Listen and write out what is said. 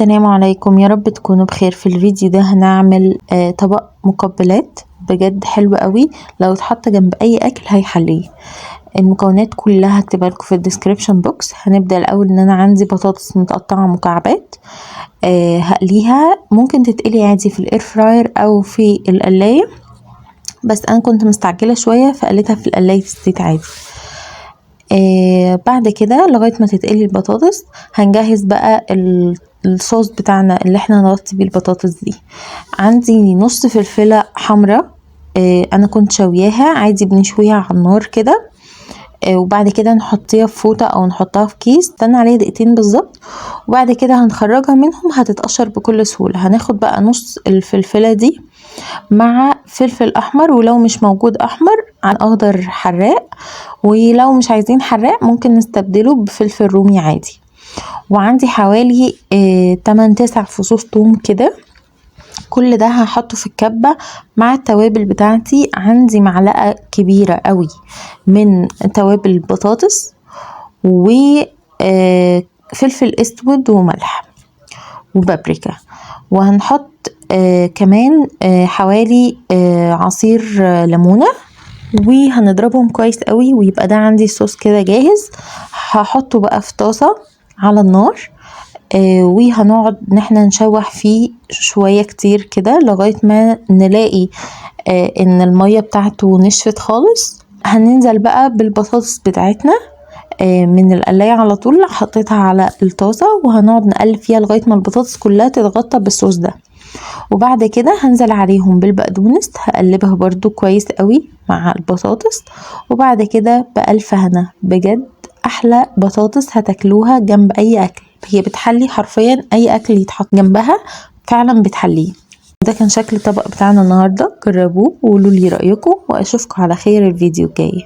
السلام عليكم، يا رب تكونوا بخير. في الفيديو ده هنعمل طبق مقبلات بجد حلو قوي. لو اتحط جنب اي اكل هيحليه. المكونات كلها هكتبها لكم في الديسكريبشن بوكس. هنبدا الاول ان انا عندي بطاطس متقطعه مكعبات، هقليها. ممكن تتقلي عادي في الاير فراير او في القلايه، بس انا كنت مستعجله شويه فقليتها في القلايه الزيت عادي. بعد كده لغايه ما تتقلي البطاطس هنجهز بقى الصوص بتاعنا اللي احنا هنغطي بيه البطاطس دي. عندي نص فلفله حمراء، انا كنت شوياها عادي، بنشويها على النار كده. وبعد كده نحطيها في فوطه او نحطها في كيس، استنى عليها دقيقتين بالظبط، وبعد كده هنخرجها منهم هتتقشر بكل سهوله. هناخد بقى نص الفلفله دي مع فلفل احمر، ولو مش موجود احمر عن اخضر حراق، ولو مش عايزين حراق ممكن نستبدله بفلفل رومي عادي. وعندي حوالي 8-9 فصوص توم كده. كل ده هحطه في الكبة مع التوابل بتاعتي. عندي معلقة كبيرة قوي من توابل البطاطس، وفلفل اسود وملح وبابريكا. وهنحط كمان حوالي عصير ليمونة، وهنضربهم كويس قوي ويبقى ده عندي الصوص كده جاهز. هحطه بقى في طاسة على النار، وهنقعد ان احنا نشوح فيه شوية كتير كده لغاية ما نلاقي ان المية بتاعته نشفت خالص. هننزل بقى بالبطاطس بتاعتنا من القلاية على طول، حطيتها على الطاسة وهنقعد نقلب فيها لغاية ما البطاطس كلها تتغطى بالصوص ده. وبعد كده هنزل عليهم بالبقدونس، هقلبها برضو كويس قوي مع البطاطس. وبعد كده بألف هنا، بجد احلى بطاطس هتاكلوها جنب اي اكل. هي بتحلي حرفيا اي اكل يتحط جنبها، فعلا بتحليه. ده كان شكل الطبق بتاعنا النهارده، جربوه وقولوا لي رايكم، واشوفكم على خير الفيديو الجاي.